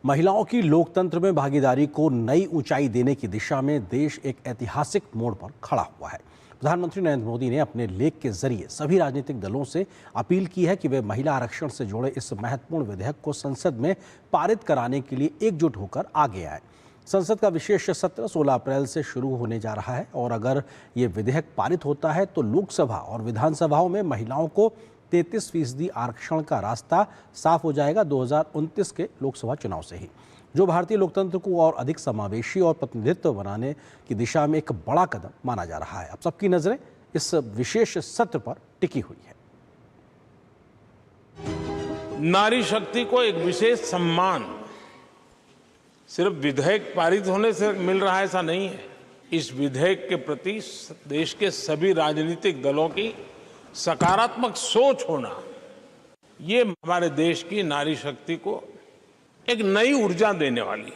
महिलाओं की लोकतंत्र में भागीदारी को नई ऊंचाई देने की दिशा में देश एक ऐतिहासिक मोड़ पर खड़ा हुआ है। प्रधानमंत्री नरेंद्र मोदी ने अपने लेख के जरिए सभी राजनीतिक दलों से अपील की है कि वे महिला आरक्षण से जुड़े इस महत्वपूर्ण विधेयक को संसद में पारित कराने के लिए एकजुट होकर आगे आए। संसद का विशेष सत्र 16 अप्रैल से शुरू होने जा रहा है और अगर ये विधेयक पारित होता है तो लोकसभा और विधानसभाओं में महिलाओं को 33% आरक्षण का रास्ता साफ हो जाएगा 2029 के लोकसभा चुनाव से ही, जो भारतीय लोकतंत्र को और अधिक समावेशी और प्रतिनिधित्व बनाने की दिशा में एक बड़ा कदम माना जा रहा है। अब सबकी नजरें इस विशेष सत्र पर टिकी हुई है। नारी शक्ति को एक विशेष सम्मान सिर्फ विधेयक पारित होने से मिल रहा है ऐसा नहीं है। इस विधेयक के प्रति देश के सभी राजनीतिक दलों की सकारात्मक सोच होना, ये हमारे देश की नारी शक्ति को एक नई ऊर्जा देने वाली है।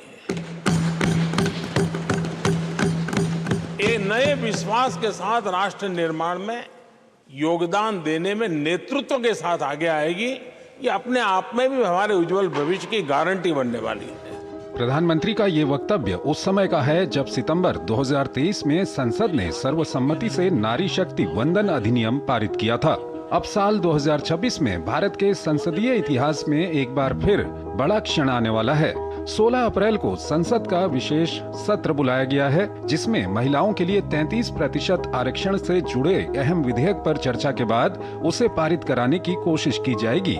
एक नए विश्वास के साथ राष्ट्र निर्माण में योगदान देने में नेतृत्व के साथ आगे आएगी। ये अपने आप में भी हमारे उज्जवल भविष्य की गारंटी बनने वाली है। प्रधानमंत्री का ये वक्तव्य उस समय का है जब सितंबर 2023 में संसद ने सर्वसम्मति से नारी शक्ति वंदन अधिनियम पारित किया था। अब साल 2026 में भारत के संसदीय इतिहास में एक बार फिर बड़ा क्षण आने वाला है। 16 अप्रैल को संसद का विशेष सत्र बुलाया गया है, जिसमें महिलाओं के लिए 33% आरक्षण से जुड़े अहम विधेयक पर चर्चा के बाद उसे पारित कराने की कोशिश की जाएगी।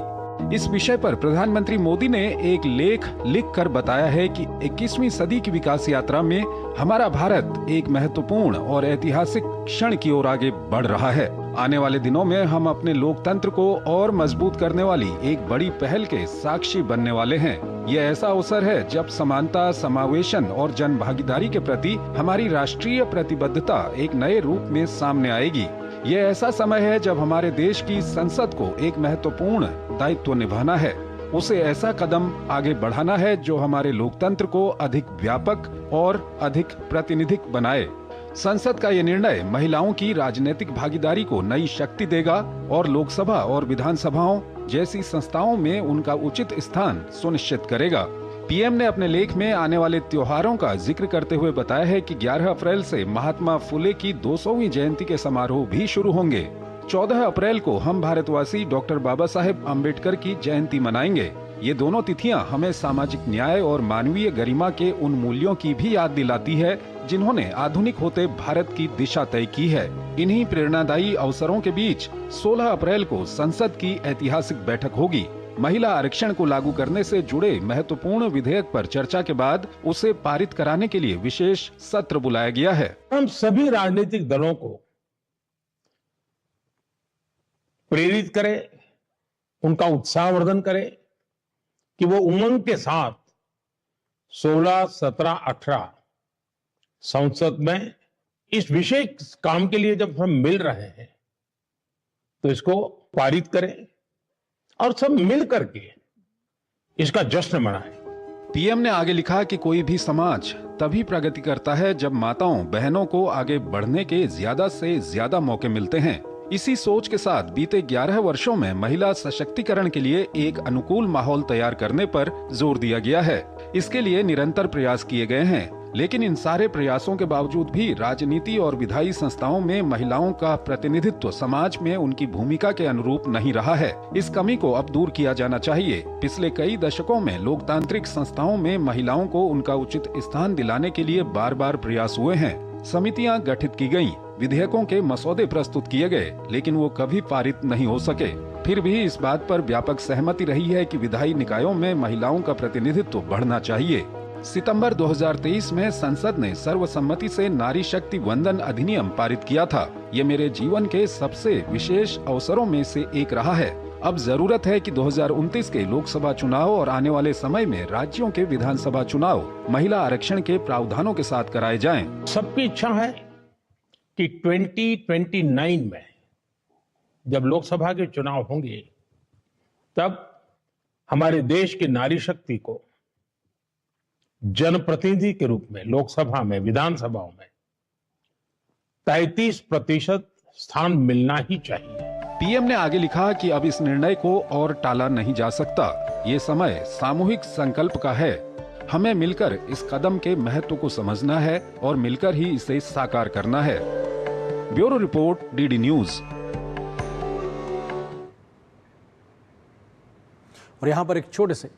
इस विषय पर प्रधानमंत्री मोदी ने एक लेख लिखकर बताया है कि 21वीं सदी की विकास यात्रा में हमारा भारत एक महत्वपूर्ण और ऐतिहासिक क्षण की ओर आगे बढ़ रहा है। आने वाले दिनों में हम अपने लोकतंत्र को और मजबूत करने वाली एक बड़ी पहल के साक्षी बनने वाले हैं। यह ऐसा अवसर है जब समानता, समावेशन और जन भागीदारी के प्रति हमारी राष्ट्रीय प्रतिबद्धता एक नए रूप में सामने आएगी। ये ऐसा समय है जब हमारे देश की संसद को एक महत्वपूर्ण दायित्व निभाना है। उसे ऐसा कदम आगे बढ़ाना है जो हमारे लोकतंत्र को अधिक व्यापक और अधिक प्रातिनिधिक बनाए। संसद का ये निर्णय महिलाओं की राजनीतिक भागीदारी को नई शक्ति देगा और लोकसभा और विधानसभाओं जैसी संस्थाओं में उनका उचित स्थान सुनिश्चित करेगा। पीएम ने अपने लेख में आने वाले त्योहारों का जिक्र करते हुए बताया है कि 11 अप्रैल से महात्मा फुले की 200वीं जयंती के समारोह भी शुरू होंगे। 14 अप्रैल को हम भारतवासी डॉक्टर बाबा साहेब अम्बेडकर की जयंती मनाएंगे। ये दोनों तिथियां हमें सामाजिक न्याय और मानवीय गरिमा के उन मूल्यों की भी याद दिलाती है जिन्होंने आधुनिक होते भारत की दिशा तय की है। इन्हीं प्रेरणादायी अवसरों के बीच 16 अप्रैल को संसद की ऐतिहासिक बैठक होगी। महिला आरक्षण को लागू करने से जुड़े महत्वपूर्ण विधेयक पर चर्चा के बाद उसे पारित कराने के लिए विशेष सत्र बुलाया गया है। हम सभी राजनीतिक दलों को प्रेरित करें, उनका उत्साहवर्धन करें कि वो उमंग के साथ 16, 17, 18 संसद में इस विशेष काम के लिए जब हम मिल रहे हैं तो इसको पारित करें और सब मिल करके इसका जश्न मनाएं। पीएम ने आगे लिखा कि कोई भी समाज तभी प्रगति करता है जब माताओं बहनों को आगे बढ़ने के ज्यादा से ज्यादा मौके मिलते हैं। इसी सोच के साथ बीते 11 वर्षों में महिला सशक्तिकरण के लिए एक अनुकूल माहौल तैयार करने पर जोर दिया गया है। इसके लिए निरंतर प्रयास किए गए हैं, लेकिन इन सारे प्रयासों के बावजूद भी राजनीति और विधायी संस्थाओं में महिलाओं का प्रतिनिधित्व समाज में उनकी भूमिका के अनुरूप नहीं रहा है। इस कमी को अब दूर किया जाना चाहिए। पिछले कई दशकों में लोकतांत्रिक संस्थाओं में महिलाओं को उनका उचित स्थान दिलाने के लिए बार बार प्रयास हुए हैं। समितियां गठित की गयीं, विधेयकों के मसौदे प्रस्तुत किए गए, लेकिन वो कभी पारित नहीं हो सके। फिर भी इस बात पर व्यापक सहमति रही है कि विधायी निकायों में महिलाओं का प्रतिनिधित्व बढ़ना चाहिए। सितंबर 2023 में संसद ने सर्वसम्मति से नारी शक्ति वंदन अधिनियम पारित किया था। ये मेरे जीवन के सबसे विशेष अवसरों में से एक रहा है। अब जरूरत है कि 2029 के लोकसभा चुनाव और आने वाले समय में राज्यों के विधानसभा चुनाव महिला आरक्षण के प्रावधानों के साथ कराए जाएं। सबकी इच्छा है कि 2029 में जब लोकसभा के चुनाव होंगे तब हमारे देश की नारी शक्ति को जनप्रतिनिधि के रूप में लोकसभा में, विधानसभाओं में 33% स्थान मिलना ही चाहिए। पीएम ने आगे लिखा कि अब इस निर्णय को और टाला नहीं जा सकता। ये समय सामूहिक संकल्प का है हमें मिलकर इस कदम के महत्व को समझना है और मिलकर ही इसे साकार करना है। Bureau report, DD news. और यहाँ पर एक छोटे से